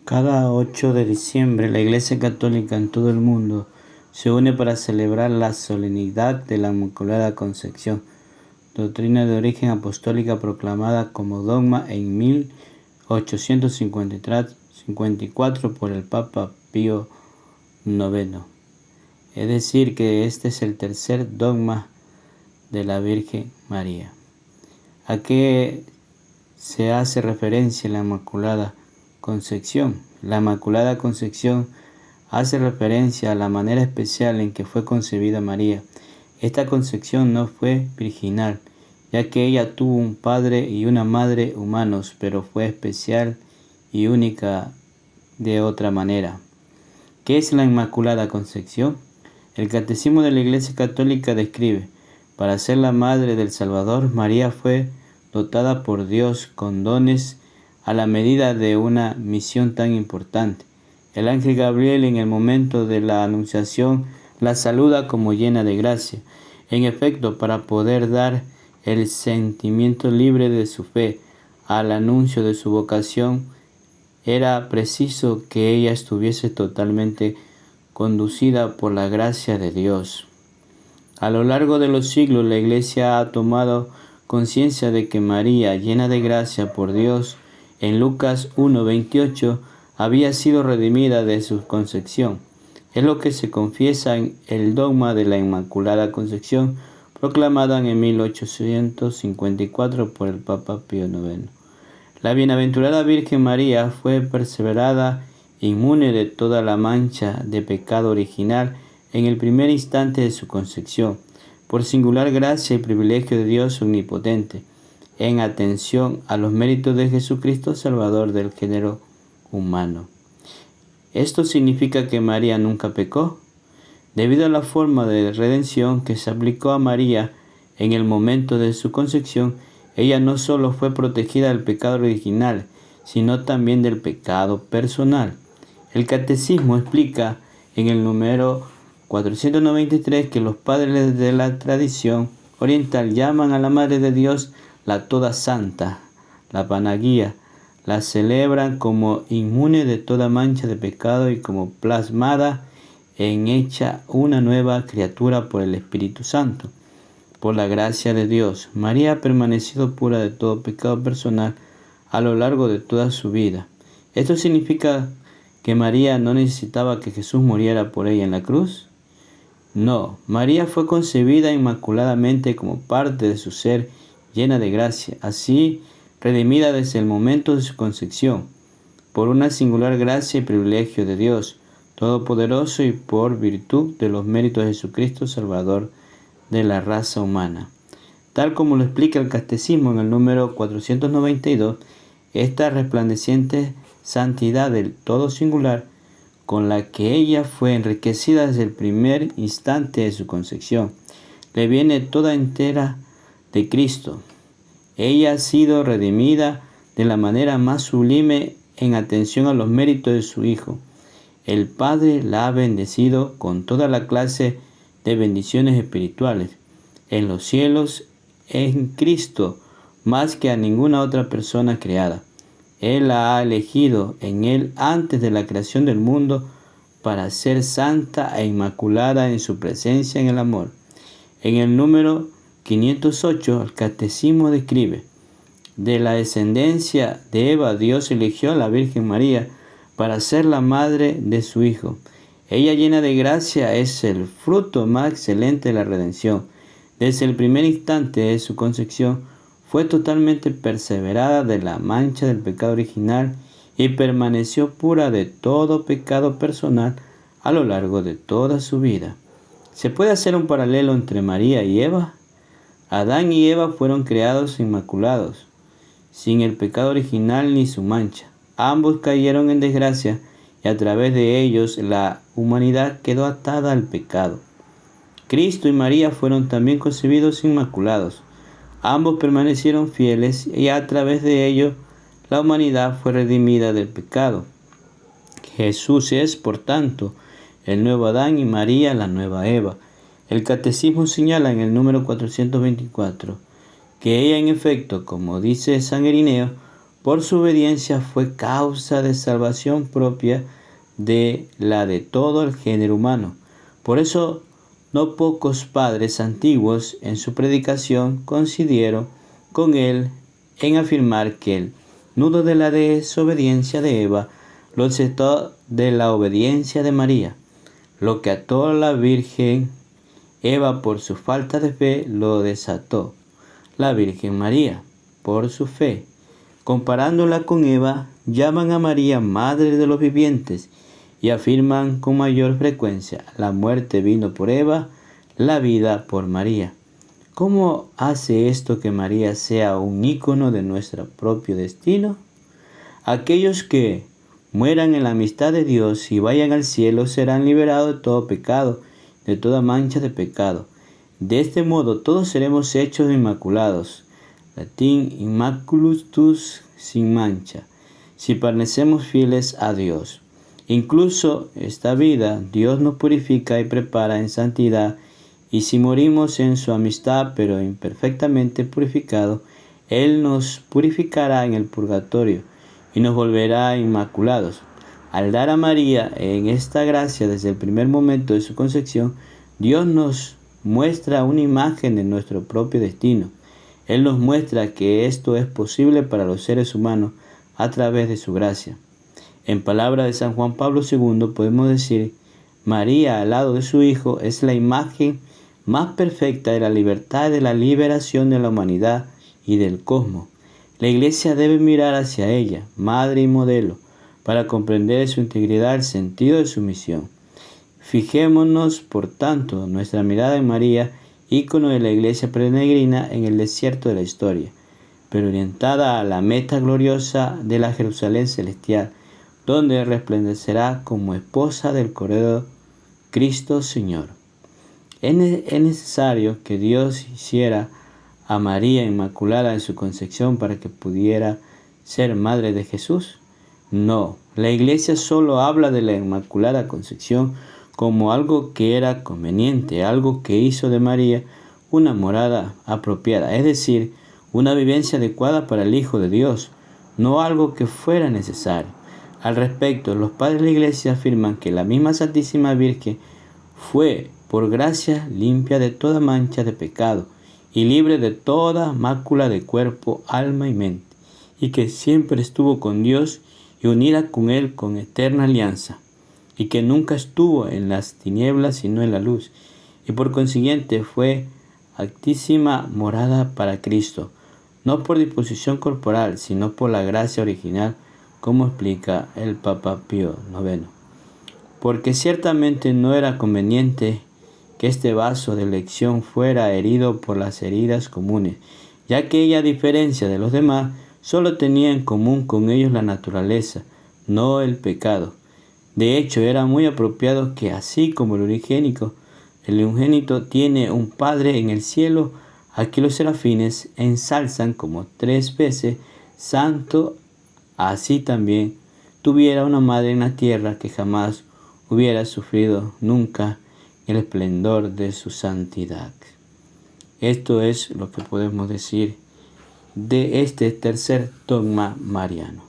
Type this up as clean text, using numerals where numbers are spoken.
Cada 8 de diciembre, la Iglesia Católica en todo el mundo se une para celebrar la solemnidad de la Inmaculada Concepción, doctrina de origen apostólica proclamada como dogma en 1854 por el Papa Pío IX. Es decir, que este es el tercer dogma de la Virgen María. ¿A qué se hace referencia en la Inmaculada Concepción? La Inmaculada Concepción hace referencia a la manera especial en que fue concebida María. Esta concepción no fue virginal, ya que ella tuvo un padre y una madre humanos, pero fue especial y única de otra manera. ¿Qué es la Inmaculada Concepción? El Catecismo de la Iglesia Católica describe: para ser la madre del Salvador, María fue dotada por Dios con dones a la medida de una misión tan importante. El ángel Gabriel, en el momento de la anunciación, la saluda como llena de gracia. En efecto, para poder dar el sentimiento libre de su fe al anuncio de su vocación, era preciso que ella estuviese totalmente conducida por la gracia de Dios. A lo largo de los siglos, la Iglesia ha tomado conciencia de que María, llena de gracia por Dios, en Lucas 1:28, había sido redimida de su concepción. Es lo que se confiesa en el dogma de la Inmaculada Concepción, proclamada en 1854 por el Papa Pío IX. La bienaventurada Virgen María fue perseverada, inmune de toda la mancha de pecado original en el primer instante de su concepción, por singular gracia y privilegio de Dios omnipotente, en atención a los méritos de Jesucristo, Salvador del género humano. ¿Esto significa que María nunca pecó? Debido a la forma de redención que se aplicó a María en el momento de su concepción, ella no solo fue protegida del pecado original, sino también del pecado personal. El Catecismo explica en el número 493 que los padres de la tradición oriental llaman a la Madre de Dios la Toda Santa, la Panaguía. La celebran como inmune de toda mancha de pecado y como plasmada en hecha una nueva criatura por el Espíritu Santo. Por la gracia de Dios, María ha permanecido pura de todo pecado personal a lo largo de toda su vida. ¿Esto significa que María no necesitaba que Jesús muriera por ella en la cruz? No, María fue concebida inmaculadamente como parte de su ser, llena de gracia, así redimida desde el momento de su concepción, por una singular gracia y privilegio de Dios Todopoderoso y por virtud de los méritos de Jesucristo, Salvador de la raza humana. Tal como lo explica el Catecismo en el número 492, esta resplandeciente santidad del todo singular con la que ella fue enriquecida desde el primer instante de su concepción, le viene toda entera de Cristo. Ella ha sido redimida de la manera más sublime en atención a los méritos de su Hijo. El Padre la ha bendecido con toda la clase de bendiciones espirituales en los cielos en Cristo, más que a ninguna otra persona creada. Él la ha elegido en Él antes de la creación del mundo para ser santa e inmaculada en su presencia en el amor. En el número 508, el Catecismo describe: de la descendencia de Eva, Dios eligió a la Virgen María para ser la madre de su Hijo. Ella, llena de gracia, es el fruto más excelente de la redención. Desde el primer instante de su concepción, fue totalmente perseverada de la mancha del pecado original y permaneció pura de todo pecado personal a lo largo de toda su vida. ¿Se puede hacer un paralelo entre María y Eva? Adán y Eva fueron creados inmaculados, sin el pecado original ni su mancha. Ambos cayeron en desgracia y a través de ellos la humanidad quedó atada al pecado. Cristo y María fueron también concebidos inmaculados. Ambos permanecieron fieles y a través de ellos la humanidad fue redimida del pecado. Jesús es, por tanto, el nuevo Adán y María la nueva Eva. El Catecismo señala en el número 424 que ella, en efecto, como dice San Irineo, por su obediencia fue causa de salvación propia de la de todo el género humano. Por eso, no pocos padres antiguos en su predicación coincidieron con él en afirmar que el nudo de la desobediencia de Eva lo desató de la obediencia de María. Lo que ató a la Virgen Eva por su falta de fe lo desató la Virgen María por su fe. Comparándola con Eva, llaman a María Madre de los Vivientes y afirman con mayor frecuencia: la muerte vino por Eva, la vida por María. ¿Cómo hace esto que María sea un ícono de nuestro propio destino? Aquellos que mueran en la amistad de Dios y vayan al cielo serán liberados de todo pecado, de toda mancha de pecado. De este modo todos seremos hechos inmaculados. Latín immaculatus, sin mancha, si permanecemos fieles a Dios. Incluso esta vida Dios nos purifica y prepara en santidad, y si morimos en su amistad pero imperfectamente purificados, Él nos purificará en el purgatorio y nos volverá inmaculados. Al dar a María en esta gracia desde el primer momento de su concepción, Dios nos muestra una imagen de nuestro propio destino. Él nos muestra que esto es posible para los seres humanos a través de su gracia. En palabras de San Juan Pablo II podemos decir: María al lado de su Hijo es la imagen más perfecta de la libertad y de la liberación de la humanidad y del cosmos. La Iglesia debe mirar hacia ella, madre y modelo, para comprender su integridad, el sentido de su misión. Fijémonos, por tanto, nuestra mirada en María, ícono de la Iglesia peregrina en el desierto de la historia, pero orientada a la meta gloriosa de la Jerusalén celestial, donde resplandecerá como esposa del Cordero Cristo Señor. ¿Es necesario que Dios hiciera a María Inmaculada en su concepción para que pudiera ser madre de Jesús? No, la Iglesia solo habla de la Inmaculada Concepción como algo que era conveniente, algo que hizo de María una morada apropiada, es decir, una vivencia adecuada para el Hijo de Dios, no algo que fuera necesario. Al respecto, los padres de la Iglesia afirman que la misma Santísima Virgen fue, por gracia, limpia de toda mancha de pecado y libre de toda mácula de cuerpo, alma y mente, y que siempre estuvo con Dios y unida con Él con eterna alianza, y que nunca estuvo en las tinieblas sino en la luz, y por consiguiente fue altísima morada para Cristo, no por disposición corporal, sino por la gracia original, como explica el Papa Pío IX. Porque ciertamente no era conveniente que este vaso de elección fuera herido por las heridas comunes, ya que ella, a diferencia de los demás, solo tenía en común con ellos la naturaleza, no el pecado. De hecho, era muy apropiado que, así como el unigénito tiene un Padre en el cielo, a quien los serafines ensalzan como 3 veces santo, así también tuviera una madre en la tierra que jamás hubiera sufrido nunca el esplendor de su santidad. Esto es lo que podemos decir de este tercer dogma mariano.